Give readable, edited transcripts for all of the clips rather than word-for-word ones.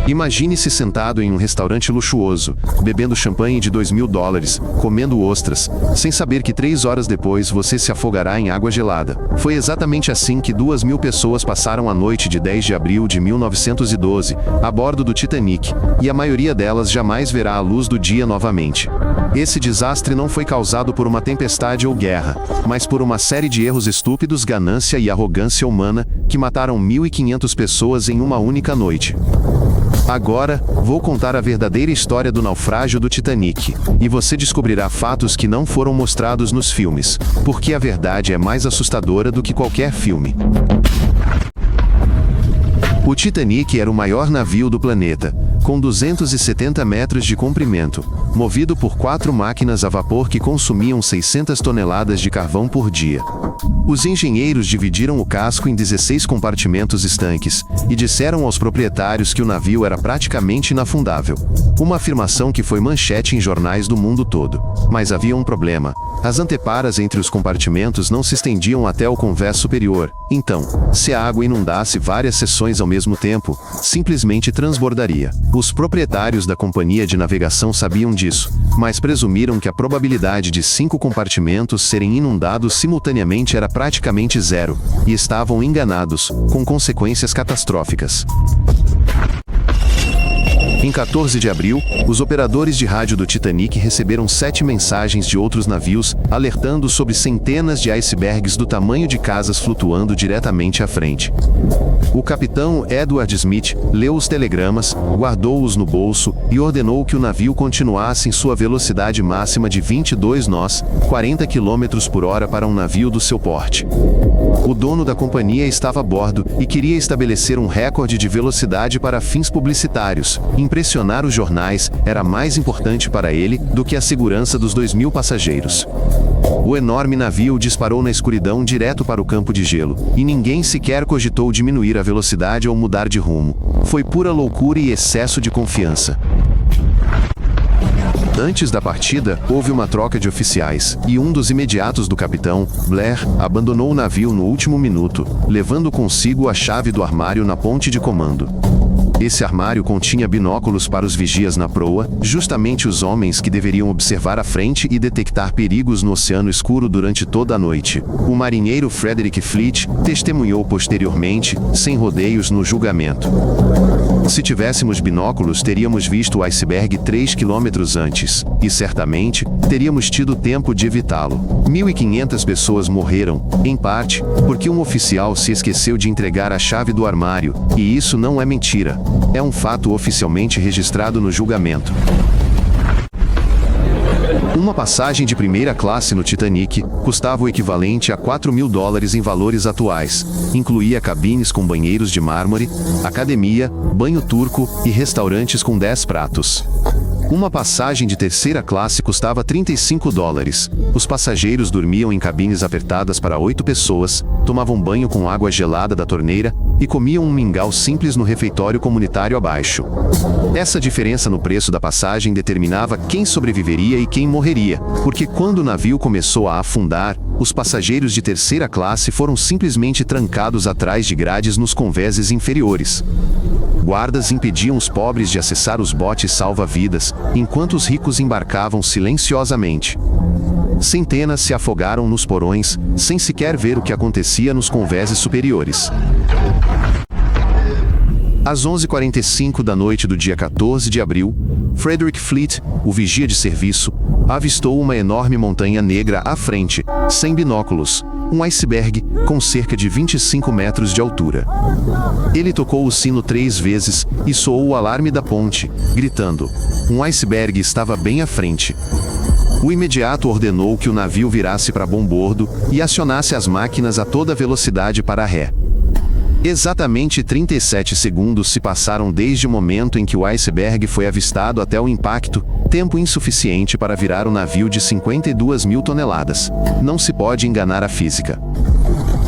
Imagine-se sentado em um restaurante luxuoso, bebendo champanhe de $2.000, comendo ostras, sem saber que 3 horas depois você se afogará em água gelada. Foi exatamente assim que 2.000 pessoas passaram a noite de 10 de abril de 1912, a bordo do Titanic, e a maioria delas jamais verá a luz do dia novamente. Esse desastre não foi causado por uma tempestade ou guerra, mas por uma série de erros estúpidos, ganância e arrogância humana, que mataram 1.500 pessoas em uma única noite. Agora, vou contar a verdadeira história do naufrágio do Titanic, e você descobrirá fatos que não foram mostrados nos filmes, porque a verdade é mais assustadora do que qualquer filme. O Titanic era o maior navio do planeta, com 270 metros de comprimento, movido por 4 máquinas a vapor que consumiam 600 toneladas de carvão por dia. Os engenheiros dividiram o casco em 16 compartimentos estanques e disseram aos proprietários que o navio era praticamente inafundável. Uma afirmação que foi manchete em jornais do mundo todo. Mas havia um problema. As anteparas entre os compartimentos não se estendiam até o convés superior. Então, se a água inundasse várias seções ao mesmo tempo, simplesmente transbordaria. Os proprietários da companhia de navegação sabiam disso, mas presumiram que a probabilidade de 5 compartimentos serem inundados simultaneamente era praticamente zero, e estavam enganados, com consequências catastróficas. Em 14 de abril, os operadores de rádio do Titanic receberam 7 mensagens de outros navios, alertando sobre centenas de icebergs do tamanho de casas flutuando diretamente à frente. O capitão Edward Smith leu os telegramas, guardou-os no bolso e ordenou que o navio continuasse em sua velocidade máxima de 22 nós, 40 km por hora para um navio do seu porte. O dono da companhia estava a bordo e queria estabelecer um recorde de velocidade para fins publicitários. Impressionar os jornais era mais importante para ele do que a segurança dos 2.000 passageiros. O enorme navio disparou na escuridão direto para o campo de gelo, e ninguém sequer cogitou diminuir a velocidade ou mudar de rumo. Foi pura loucura e excesso de confiança. Antes da partida, houve uma troca de oficiais, e um dos imediatos do capitão, Blair, abandonou o navio no último minuto, levando consigo a chave do armário na ponte de comando. Esse armário continha binóculos para os vigias na proa, justamente os homens que deveriam observar à frente e detectar perigos no oceano escuro durante toda a noite. O marinheiro Frederick Fleet testemunhou posteriormente, sem rodeios, no julgamento. Se tivéssemos binóculos, teríamos visto o iceberg 3 quilômetros antes, e certamente, teríamos tido tempo de evitá-lo. 1.500 pessoas morreram, em parte, porque um oficial se esqueceu de entregar a chave do armário, e isso não é mentira. É um fato oficialmente registrado no julgamento. Uma passagem de primeira classe no Titanic custava o equivalente a $4.000 em valores atuais. Incluía cabines com banheiros de mármore, academia, banho turco e restaurantes com 10 pratos. Uma passagem de terceira classe custava $35. Os passageiros dormiam em cabines apertadas para 8 pessoas, tomavam banho com água gelada da torneira e comiam um mingau simples no refeitório comunitário abaixo. Essa diferença no preço da passagem determinava quem sobreviveria e quem morreria, porque quando o navio começou a afundar, os passageiros de terceira classe foram simplesmente trancados atrás de grades nos convéses inferiores. Guardas impediam os pobres de acessar os botes salva-vidas, enquanto os ricos embarcavam silenciosamente. Centenas se afogaram nos porões, sem sequer ver o que acontecia nos convéses superiores. Às 11h45 da noite do dia 14 de abril, Frederick Fleet, o vigia de serviço, avistou uma enorme montanha negra à frente, sem binóculos, um iceberg com cerca de 25 metros de altura. Ele tocou o sino 3 vezes e soou o alarme da ponte, gritando: um iceberg estava bem à frente. O imediato ordenou que o navio virasse para bombordo e acionasse as máquinas a toda velocidade para ré. Exatamente 37 segundos se passaram desde o momento em que o iceberg foi avistado até o impacto, tempo insuficiente para virar o navio de 52.000 toneladas. Não se pode enganar a física.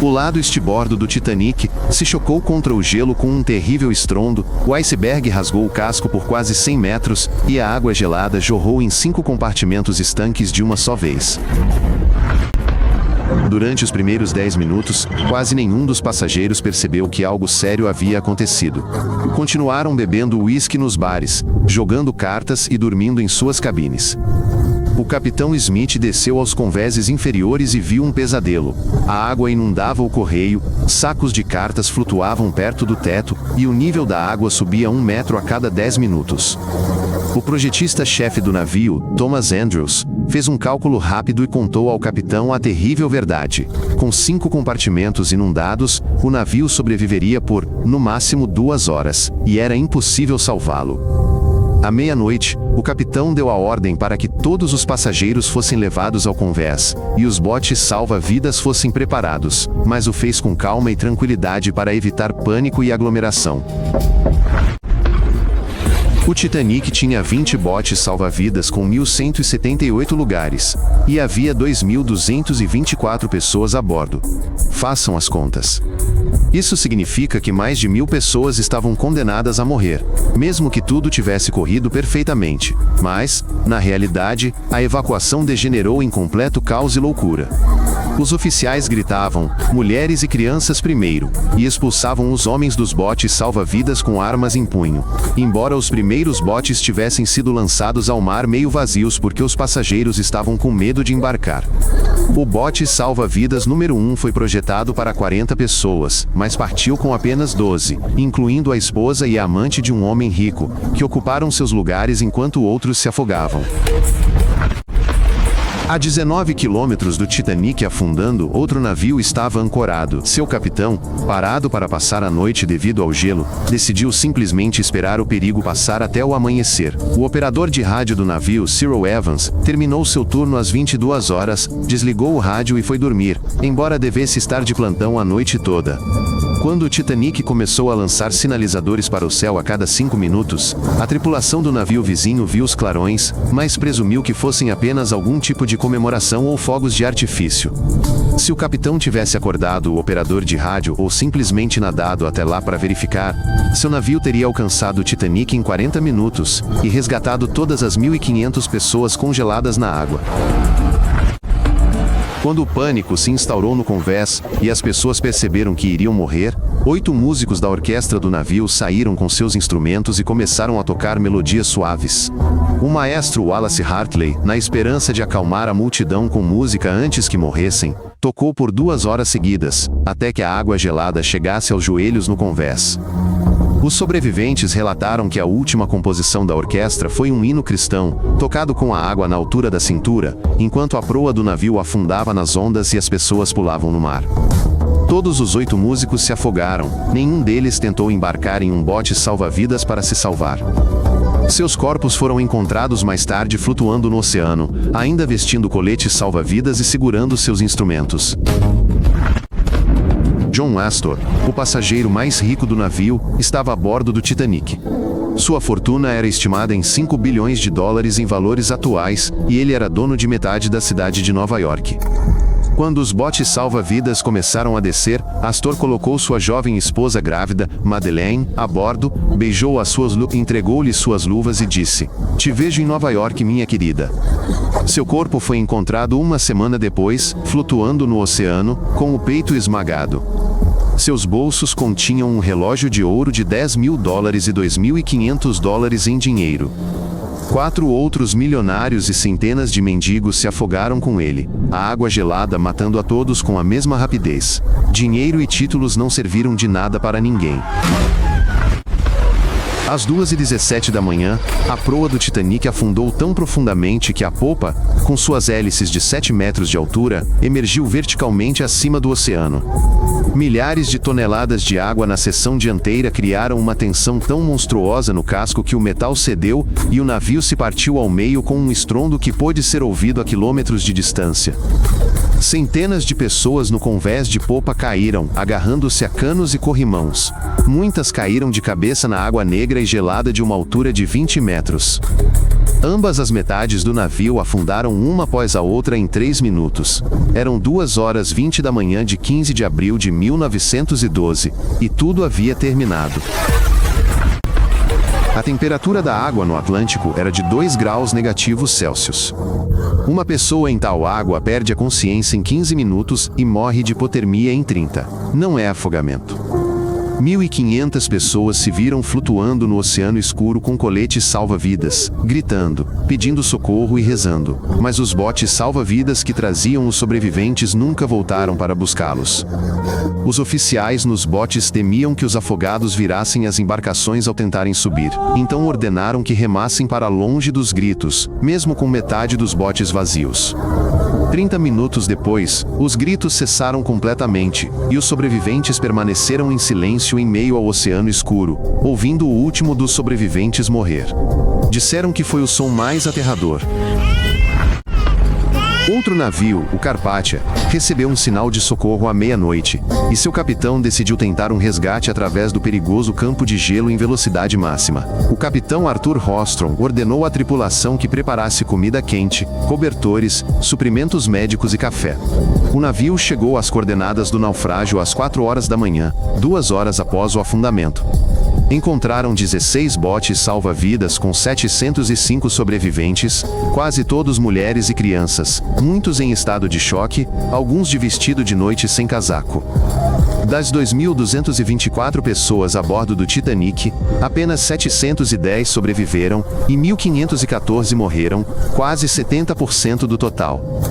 O lado estibordo do Titanic se chocou contra o gelo com um terrível estrondo, o iceberg rasgou o casco por quase 100 metros, e a água gelada jorrou em 5 compartimentos estanques de uma só vez. Durante os primeiros 10 minutos, quase nenhum dos passageiros percebeu que algo sério havia acontecido. Continuaram bebendo uísque nos bares, jogando cartas e dormindo em suas cabines. O capitão Smith desceu aos convéses inferiores e viu um pesadelo. A água inundava o correio, sacos de cartas flutuavam perto do teto, e o nível da água subia 1 metro a cada 10 minutos. O projetista-chefe do navio, Thomas Andrews, fez um cálculo rápido e contou ao capitão a terrível verdade. Com 5 compartimentos inundados, o navio sobreviveria por, no máximo, 2 horas, e era impossível salvá-lo. À meia-noite, o capitão deu a ordem para que todos os passageiros fossem levados ao convés, e os botes salva-vidas fossem preparados, mas o fez com calma e tranquilidade para evitar pânico e aglomeração. O Titanic tinha 20 botes salva-vidas com 1.178 lugares, e havia 2.224 pessoas a bordo. Façam as contas. Isso significa que mais de 1.000 pessoas estavam condenadas a morrer, mesmo que tudo tivesse corrido perfeitamente. Mas, na realidade, a evacuação degenerou em completo caos e loucura. Os oficiais gritavam, mulheres e crianças primeiro, e expulsavam os homens dos botes salva-vidas com armas em punho. Embora os primeiros botes tivessem sido lançados ao mar meio vazios porque os passageiros estavam com medo de embarcar. O bote salva-vidas número 1 foi projetado para 40 pessoas, mas partiu com apenas 12, incluindo a esposa e a amante de um homem rico, que ocuparam seus lugares enquanto outros se afogavam. A 19 quilômetros do Titanic afundando, outro navio estava ancorado. Seu capitão, parado para passar a noite devido ao gelo, decidiu simplesmente esperar o perigo passar até o amanhecer. O operador de rádio do navio, Cyril Evans, terminou seu turno às 22 horas, desligou o rádio e foi dormir, embora devesse estar de plantão a noite toda. Quando o Titanic começou a lançar sinalizadores para o céu a cada 5 minutos, a tripulação do navio vizinho viu os clarões, mas presumiu que fossem apenas algum tipo de comemoração ou fogos de artifício. Se o capitão tivesse acordado o operador de rádio ou simplesmente nadado até lá para verificar, seu navio teria alcançado o Titanic em 40 minutos e resgatado todas as 1.500 pessoas congeladas na água. Quando o pânico se instaurou no convés e as pessoas perceberam que iriam morrer, 8 músicos da orquestra do navio saíram com seus instrumentos e começaram a tocar melodias suaves. O maestro Wallace Hartley, na esperança de acalmar a multidão com música antes que morressem, tocou por 2 horas seguidas, até que a água gelada chegasse aos joelhos no convés. Os sobreviventes relataram que a última composição da orquestra foi um hino cristão, tocado com a água na altura da cintura, enquanto a proa do navio afundava nas ondas e as pessoas pulavam no mar. Todos os 8 músicos se afogaram, nenhum deles tentou embarcar em um bote salva-vidas para se salvar. Seus corpos foram encontrados mais tarde flutuando no oceano, ainda vestindo coletes salva-vidas e segurando seus instrumentos. John Astor, o passageiro mais rico do navio, estava a bordo do Titanic. Sua fortuna era estimada em 5 bilhões de dólares em valores atuais, e ele era dono de metade da cidade de Nova York. Quando os botes salva-vidas começaram a descer, Astor colocou sua jovem esposa grávida, Madeleine, a bordo, beijou as suas entregou-lhe suas luvas e disse: "Te vejo em Nova York, minha querida." Seu corpo foi encontrado 1 semana depois, flutuando no oceano, com o peito esmagado. Seus bolsos continham um relógio de ouro de $10.000 e $2.500 em dinheiro. 4 outros milionários e centenas de mendigos se afogaram com ele, a água gelada matando a todos com a mesma rapidez. Dinheiro e títulos não serviram de nada para ninguém. Às 2h17 da manhã, a proa do Titanic afundou tão profundamente que a popa, com suas hélices de 7 metros de altura, emergiu verticalmente acima do oceano. Milhares de toneladas de água na seção dianteira criaram uma tensão tão monstruosa no casco que o metal cedeu e o navio se partiu ao meio com um estrondo que pôde ser ouvido a quilômetros de distância. Centenas de pessoas no convés de popa caíram, agarrando-se a canos e corrimãos. Muitas caíram de cabeça na água negra e gelada de uma altura de 20 metros. Ambas as metades do navio afundaram uma após a outra em 3 minutos. Eram 2h20 da manhã de 15 de abril de 1912, e tudo havia terminado. A temperatura da água no Atlântico era de 2 graus negativos Celsius. Uma pessoa em tal água perde a consciência em 15 minutos e morre de hipotermia em 30. Não é afogamento. 1.500 pessoas se viram flutuando no oceano escuro com coletes salva-vidas, gritando, pedindo socorro e rezando. Mas os botes salva-vidas que traziam os sobreviventes nunca voltaram para buscá-los. Os oficiais nos botes temiam que os afogados virassem as embarcações ao tentarem subir. Então ordenaram que remassem para longe dos gritos, mesmo com metade dos botes vazios. 30 minutos depois, os gritos cessaram completamente, e os sobreviventes permaneceram em silêncio em meio ao oceano escuro, ouvindo o último dos sobreviventes morrer. Disseram que foi o som mais aterrador. Outro navio, o Carpathia, recebeu um sinal de socorro à meia-noite, e seu capitão decidiu tentar um resgate através do perigoso campo de gelo em velocidade máxima. O capitão Arthur Rostrom ordenou à tripulação que preparasse comida quente, cobertores, suprimentos médicos e café. O navio chegou às coordenadas do naufrágio às 4 horas da manhã, 2 horas após o afundamento. Encontraram 16 botes salva-vidas com 705 sobreviventes, quase todos mulheres e crianças, muitos em estado de choque, alguns de vestido de noite sem casaco. Das 2.224 pessoas a bordo do Titanic, apenas 710 sobreviveram e 1.514 morreram, quase 70% do total.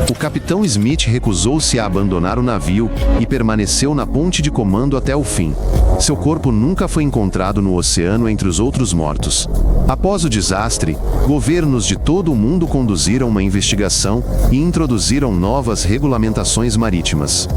O capitão Smith recusou-se a abandonar o navio e permaneceu na ponte de comando até o fim. Seu corpo nunca foi encontrado no oceano entre os outros mortos. Após o desastre, governos de todo o mundo conduziram uma investigação e introduziram novas regulamentações marítimas.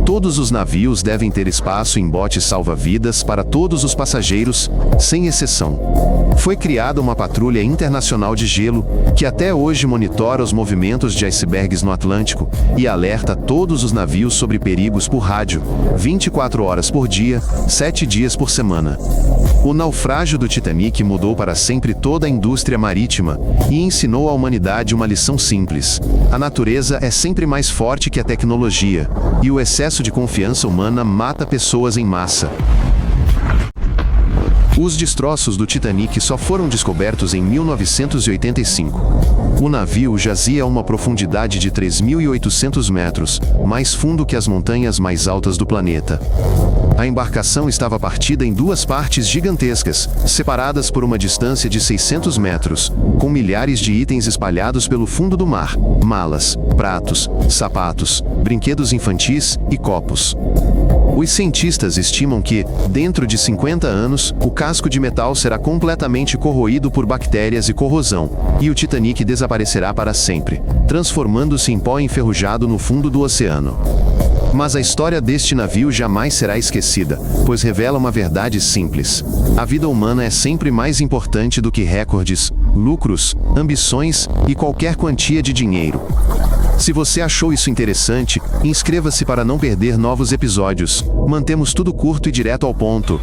Todos os navios devem ter espaço em botes salva-vidas para todos os passageiros, sem exceção. Foi criada uma patrulha internacional de gelo, que até hoje monitora os movimentos de icebergs no Atlântico e alerta todos os navios sobre perigos por rádio, 24 horas por dia, 7 dias por semana. O naufrágio do Titanic mudou para sempre toda a indústria marítima e ensinou à humanidade uma lição simples: a natureza é sempre mais forte que a tecnologia, e o excesso de confiança humana mata pessoas em massa. Os destroços do Titanic só foram descobertos em 1985. O navio jazia a uma profundidade de 3.800 metros, mais fundo que as montanhas mais altas do planeta. A embarcação estava partida em duas partes gigantescas, separadas por uma distância de 600 metros, com milhares de itens espalhados pelo fundo do mar: malas, pratos, sapatos, brinquedos infantis e copos. Os cientistas estimam que, dentro de 50 anos, o casco de metal será completamente corroído por bactérias e corrosão, e o Titanic desaparecerá para sempre, transformando-se em pó enferrujado no fundo do oceano. Mas a história deste navio jamais será esquecida, pois revela uma verdade simples: a vida humana é sempre mais importante do que recordes, lucros, ambições e qualquer quantia de dinheiro. Se você achou isso interessante, inscreva-se para não perder novos episódios. Mantemos tudo curto e direto ao ponto.